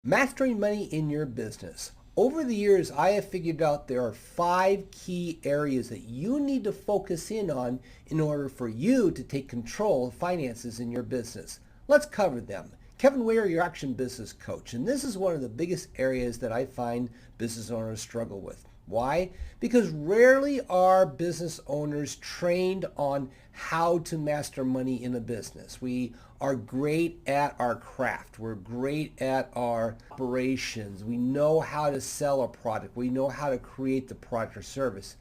Mastering money in your business. Over the years, I have figured out there are 5 key areas that you need to focus in order for you to take control of finances in your business. Let's cover them. Kevin Ware, your action business coach, and this is one of the biggest areas that I find business owners struggle with. Why? Because rarely are business owners trained on how to master money in a business. We are great at our craft. We're great at our operations. We know how to sell a product. We know how to create the product or service.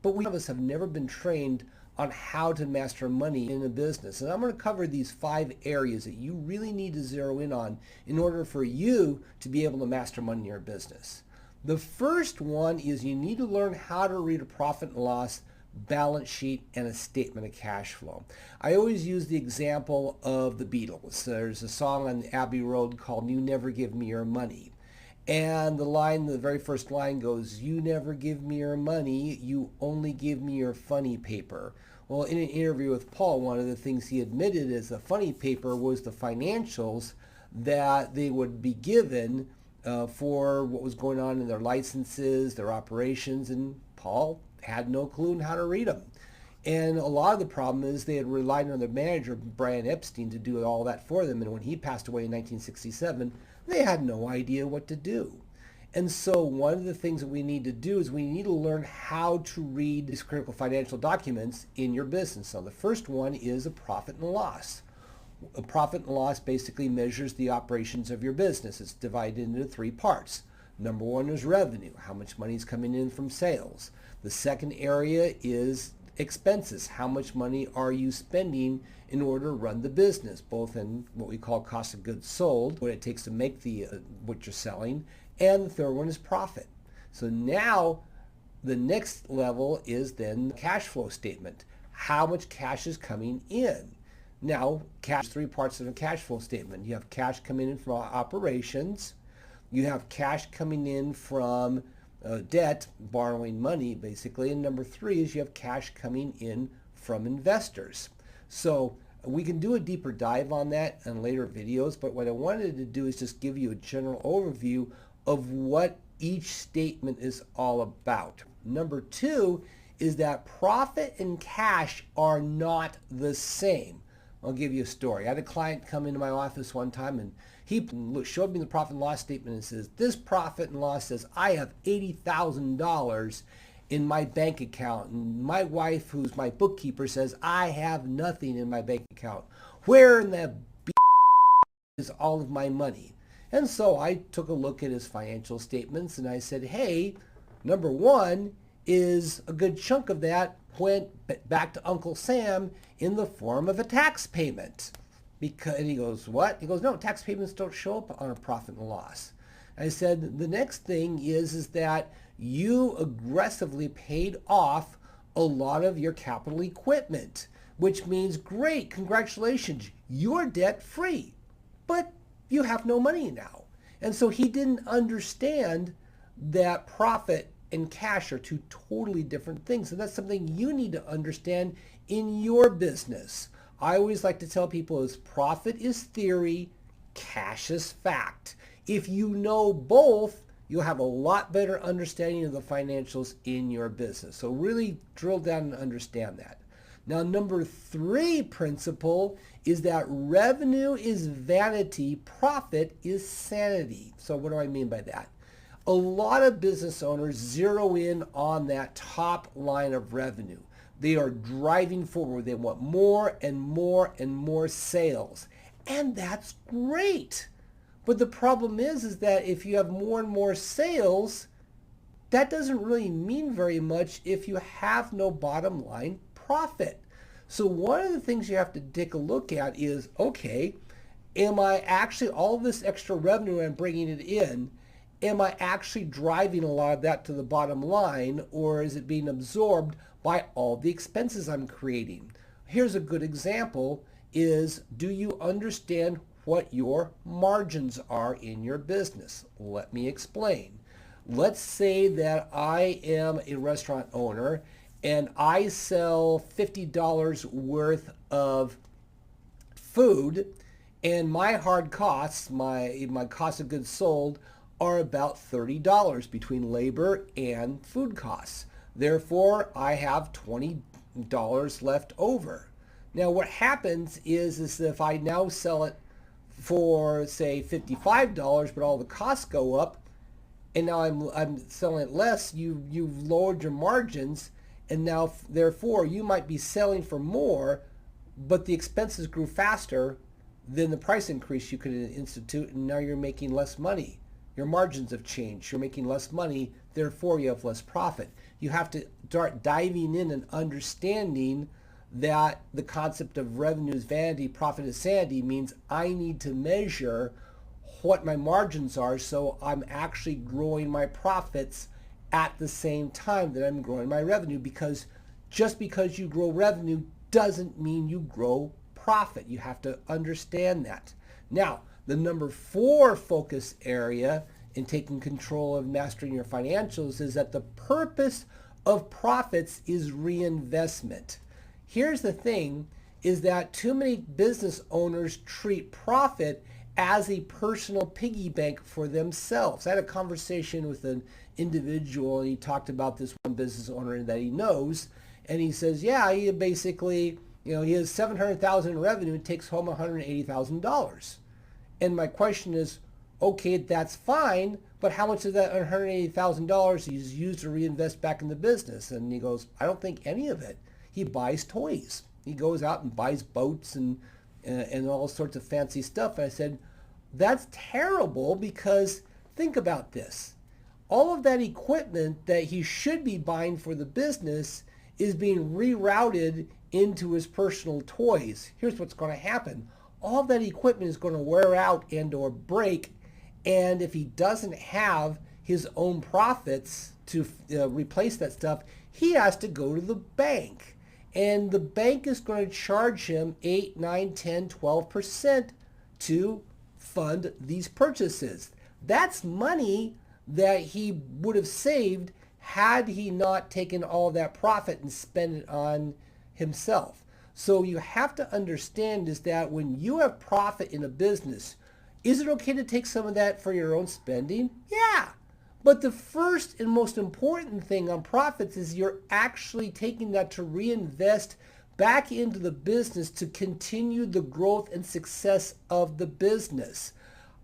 But we of us have never been trained on how to master money in a business. And I'm going to cover these 5 areas that you really need to zero in on in order for you to be able to master money in your business. The first one is you need to learn how to read a profit and loss, balance sheet, and a statement of cash flow. I always use the example of the Beatles. There's a song on Abbey Road called You Never Give Me Your Money. And the very first line goes, you never give me your money, you only give me your funny paper. Well, in an interview with Paul, one of the things he admitted is the funny paper was the financials that they would be given for what was going on in their licenses, their operations, and Paul had no clue on how to read them. And a lot of the problem is they had relied on their manager, Brian Epstein, to do all that for them. And when he passed away in 1967, they had no idea what to do. And so one of the things that we need to do is we need to learn how to read these critical financial documents in your business. So the first one is a profit and loss. A profit and loss basically measures the operations of your business. It's divided into 3 parts. Number 1 is revenue, how much money is coming in from sales. The second area is expenses, how much money are you spending in order to run the business, both in what we call cost of goods sold, what it takes to make what you're selling, and the third one is profit. So now the next level is then the cash flow statement, how much cash is coming in. Now, cash, 3 parts of a cash flow statement. You have cash coming in from operations. You have cash coming in from debt, borrowing money, basically. And number 3 is you have cash coming in from investors. So we can do a deeper dive on that in later videos, but what I wanted to do is just give you a general overview of what each statement is all about. Number 2 is that profit and cash are not the same. I'll give you a story. I had a client come into my office one time and he showed me the profit and loss statement and says, this profit and loss says I have $80,000 in my bank account. And my wife, who's my bookkeeper, says I have nothing in my bank account. Where in the is all of my money? And so I took a look at his financial statements and I said, hey, number 1 is a good chunk of that went back to Uncle Sam in the form of a tax payment. And he goes, what? He goes, no, tax payments don't show up on a profit and loss. I said, the next thing is that you aggressively paid off a lot of your capital equipment, which means, great, congratulations, you're debt free, but you have no money now. And so he didn't understand that profit and cash are 2 totally different things. And that's something you need to understand in your business. I always like to tell people is profit is theory, cash is fact. If you know both, you'll have a lot better understanding of the financials in your business. So really drill down and understand that. Now, number 3 principle is that revenue is vanity, profit is sanity. So what do I mean by that? A lot of business owners zero in on that top line of revenue. They are driving forward. They want more and more and more sales. And that's great. But the problem is that if you have more and more sales, that doesn't really mean very much if you have no bottom line profit. So one of the things you have to take a look at is, okay, am I actually, all this extra revenue I'm bringing it in, am I actually driving a lot of that to the bottom line, or is it being absorbed by all the expenses I'm creating? Here's a good example is, do you understand what your margins are in your business? Let me explain. Let's say that I am a restaurant owner and I sell $50 worth of food And my hard costs, my cost of goods sold, are about $30 between labor and food costs. Therefore, I have $20 left over. Now, what happens is if I now sell it for, say, $55, but all the costs go up, and now I'm selling it less, you've lowered your margins, and now therefore you might be selling for more, but the expenses grew faster than the price increase you could institute, and now you're making less money. Your margins have changed. You're making less money, therefore you have less profit. You have to start diving in and understanding that the concept of revenue is vanity, profit is sanity means I need to measure what my margins are so I'm actually growing my profits at the same time that I'm growing my revenue, because just because you grow revenue doesn't mean you grow profit. You have to understand that. Now, the number 4 focus area in taking control of mastering your financials is that the purpose of profits is reinvestment. Here's the thing, is that too many business owners treat profit as a personal piggy bank for themselves. I had a conversation with an individual, and he talked about this one business owner that he knows, and he says, yeah, he basically, he has $700,000 in revenue and takes home $180,000. And my question is, okay, that's fine, but how much of that $180,000 he's used to reinvest back in the business? And he goes, I don't think any of it. He buys toys. He goes out and buys boats and all sorts of fancy stuff. And I said, that's terrible, because think about this. All of that equipment that he should be buying for the business is being rerouted into his personal toys. Here's what's going to happen. All of that equipment is going to wear out and or break, and if he doesn't have his own profits to replace that stuff, he has to go to the bank. And the bank is going to charge him 8, 9, 10, 12% to fund these purchases. That's money that he would have saved had he not taken all that profit and spent it on himself. So you have to understand is that when you have profit in a business, is it okay to take some of that for your own spending? Yeah. But the first and most important thing on profits is you're actually taking that to reinvest back into the business to continue the growth and success of the business.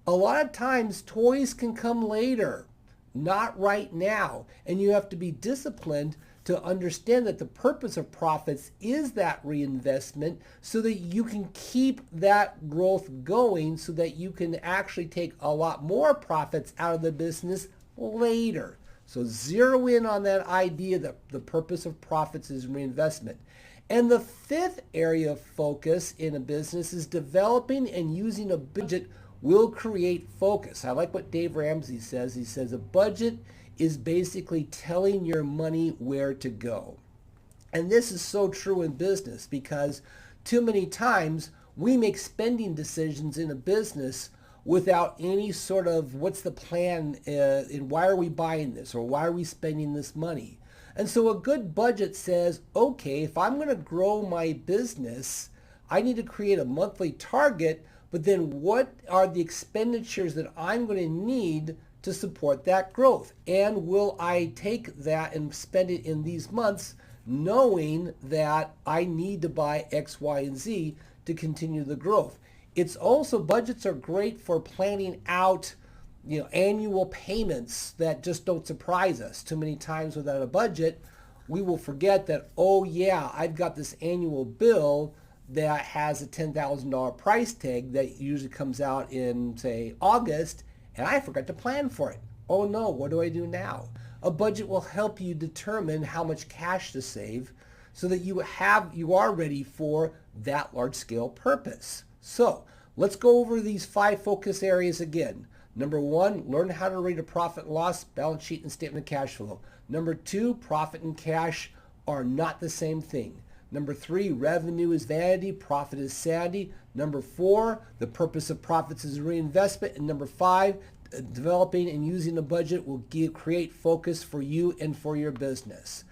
A lot of times toys can come later, not right now. And you have to be disciplined to understand that the purpose of profits is that reinvestment so that you can keep that growth going so that you can actually take a lot more profits out of the business later. So zero in on that idea that the purpose of profits is reinvestment. And the 5th area of focus in a business is developing and using a budget will create focus. I like what Dave Ramsey says. He says a budget is basically telling your money where to go. And this is so true in business because too many times we make spending decisions in a business without any sort of what's the plan and why are we buying this or why are we spending this money. And so a good budget says, okay, if I'm going to grow my business, I need to create a monthly target, but then what are the expenditures that I'm going to need to support that growth? And will I take that and spend it in these months knowing that I need to buy X, Y, and Z to continue the growth? It's also, budgets are great for planning out, annual payments that just don't surprise us. Too many times without a budget, we will forget that, oh yeah, I've got this annual bill that has a $10,000 price tag that usually comes out in, say, August, and I forgot to plan for it. Oh no, what do I do now? A budget will help you determine how much cash to save so that you are ready for that large-scale purpose. So let's go over these 5 focus areas again. Number 1, learn how to read a profit and loss, balance sheet, and statement of cash flow. Number 2, profit and cash are not the same thing. Number 3, revenue is vanity, profit is sanity. Number 4, the purpose of profits is reinvestment. And number 5, developing and using a budget will create focus for you and for your business.